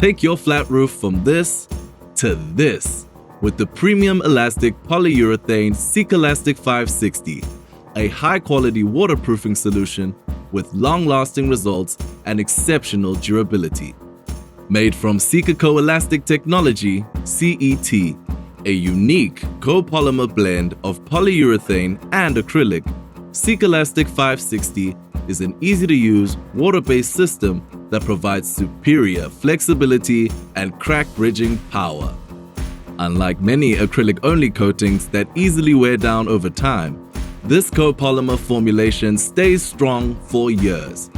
Take your flat roof from this to this with the premium elastic polyurethane Sikalastic 560, a high-quality waterproofing solution with long-lasting results and exceptional durability. Made from Sika Elastic Technology, CET, a unique copolymer blend of polyurethane and acrylic, Sikalastic 560 is an easy-to-use, water-based system that provides superior flexibility and crack bridging power. Unlike many acrylic-only coatings that easily wear down over time, this copolymer formulation stays strong for years.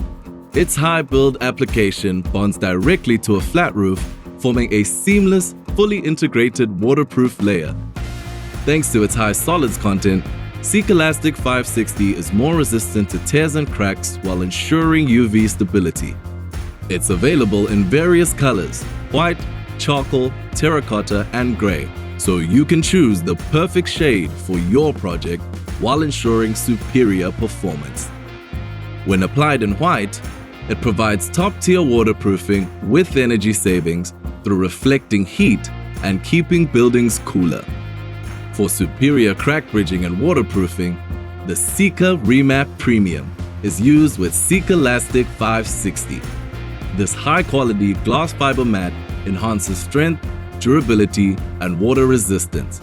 Its high build application bonds directly to a flat roof, forming a seamless, fully integrated waterproof layer. Thanks to its high solids content, Sikalastic 560 is more resistant to tears and cracks while ensuring UV stability. It's available in various colors: white, charcoal, terracotta, and gray, so you can choose the perfect shade for your project while ensuring superior performance. When applied in white, it provides top-tier waterproofing with energy savings through reflecting heat and keeping buildings cooler. For superior crack bridging and waterproofing, the Sika Remap Premium is used with Sikalastic 560. This high-quality glass fiber mat enhances strength, durability, and water resistance,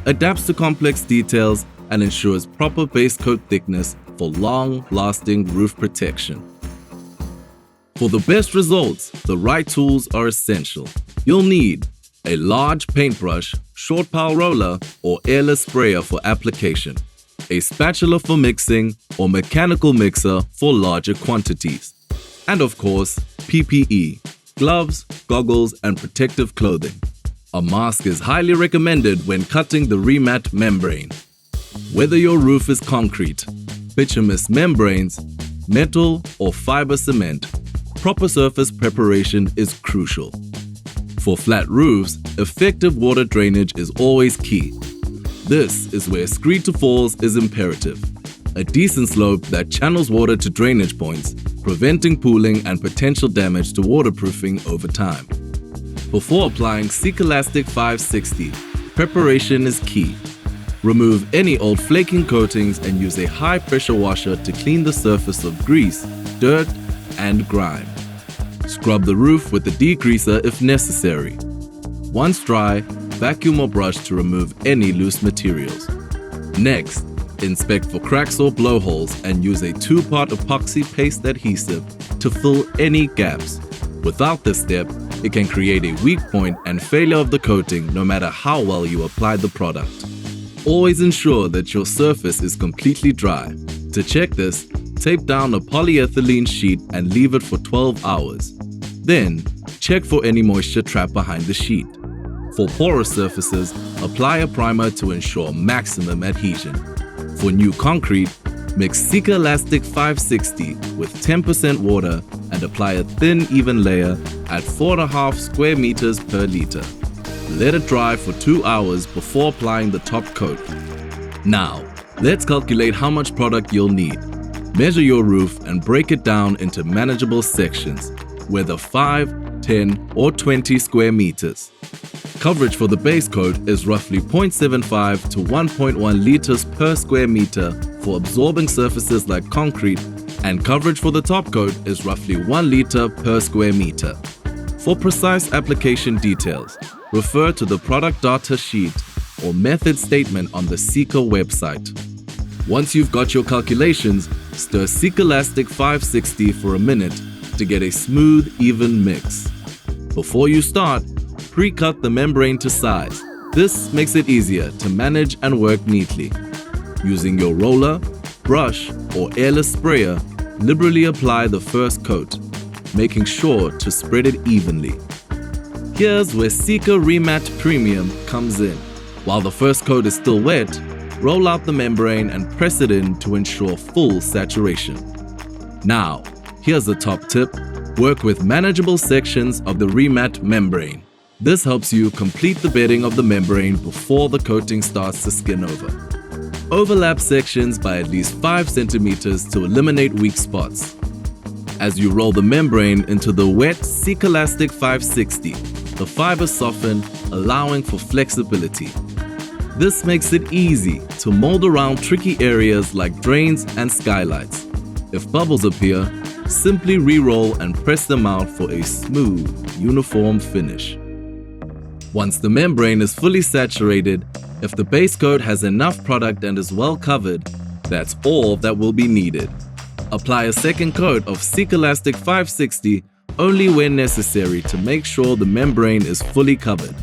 adapts to complex details, and ensures proper base coat thickness for long-lasting roof protection. For the best results, the right tools are essential. You'll need a large paintbrush, short pile roller, or airless sprayer for application, a spatula for mixing, or mechanical mixer for larger quantities, and of course, PPE, gloves, goggles, and protective clothing. A mask is highly recommended when cutting the remat membrane. Whether your roof is concrete, bituminous membranes, metal, or fiber cement, proper surface preparation is crucial. For flat roofs, effective water drainage is always key. This is where screed to falls is imperative. A decent slope that channels water to drainage points, preventing pooling and potential damage to waterproofing over time. Before applying Sikalastic 560, preparation is key. Remove any old flaking coatings and use a high-pressure washer to clean the surface of grease, dirt, and grime. Scrub the roof with a degreaser if necessary. Once dry, vacuum or brush to remove any loose materials. Next, inspect for cracks or blowholes and use a 2-part epoxy paste adhesive to fill any gaps. Without this step, it can create a weak point and failure of the coating no matter how well you apply the product. Always ensure that your surface is completely dry. To check this, tape down a polyethylene sheet and leave it for 12 hours. Then, check for any moisture trapped behind the sheet. For porous surfaces, apply a primer to ensure maximum adhesion. For new concrete, mix Sikalastic 560 with 10% water and apply a thin, even layer at 4.5 square meters per liter. Let it dry for 2 hours before applying the top coat. Now, let's calculate how much product you'll need. Measure your roof and break it down into manageable sections, whether 5, 10, or 20 square meters. Coverage for the base coat is roughly 0.75 to 1.1 liters per square meter for absorbing surfaces like concrete, and coverage for the top coat is roughly 1 liter per square meter. For precise application details, refer to the product data sheet or method statement on the Sika website. Once you've got your calculations, stir Sikalastic 560 for a minute to get a smooth, even mix. Before you start, pre-cut the membrane to size. This makes it easier to manage and work neatly. Using your roller, brush, or airless sprayer, liberally apply the first coat, making sure to spread it evenly. Here's where Sika Remat Premium comes in. While the first coat is still wet, roll out the membrane and press it in to ensure full saturation. Now, here's a top tip. Work with manageable sections of the remat membrane. This helps you complete the bedding of the membrane before the coating starts to skin over. Overlap sections by at least 5 centimeters to eliminate weak spots. As you roll the membrane into the wet Sikalastic 560, the fibers soften, allowing for flexibility. This makes it easy to mold around tricky areas like drains and skylights. If bubbles appear, simply re-roll and press them out for a smooth, uniform finish. Once the membrane is fully saturated, if the base coat has enough product and is well covered, that's all that will be needed. Apply a second coat of Sikalastic 560 only when necessary to make sure the membrane is fully covered.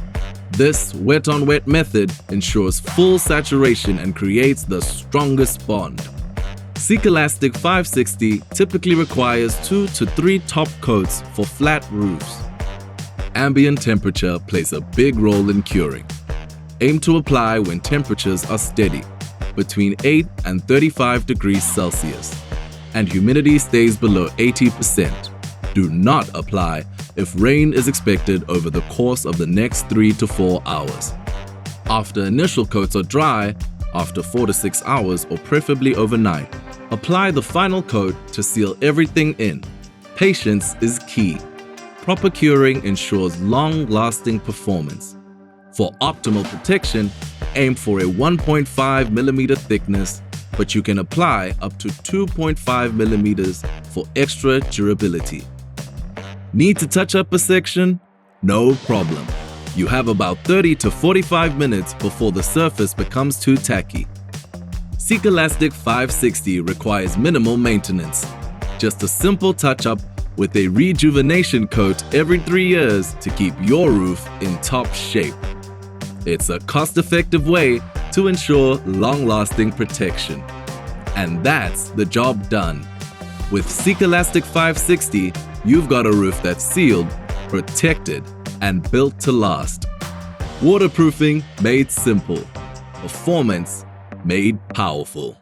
This wet-on-wet method ensures full saturation and creates the strongest bond. Sikalastic 560 typically requires 2 to 3 top coats for flat roofs. Ambient temperature plays a big role in curing. Aim to apply when temperatures are steady, between 8 and 35 degrees Celsius, and humidity stays below 80%. Do not apply if rain is expected over the course of the next 3 to 4 hours. After initial coats are dry, after 4 to 6 hours or preferably overnight, apply the final coat to seal everything in. Patience is key. Proper curing ensures long-lasting performance. For optimal protection, aim for a 1.5 mm thickness, but you can apply up to 2.5 mm for extra durability. Need to touch up a section? No problem. You have about 30 to 45 minutes before the surface becomes too tacky. Sikalastic 560 requires minimal maintenance. Just a simple touch-up with a rejuvenation coat every 3 years to keep your roof in top shape. It's a cost-effective way to ensure long-lasting protection. And that's the job done. With Sikalastic 560, you've got a roof that's sealed, protected, and built to last. Waterproofing made simple. Performance made powerful.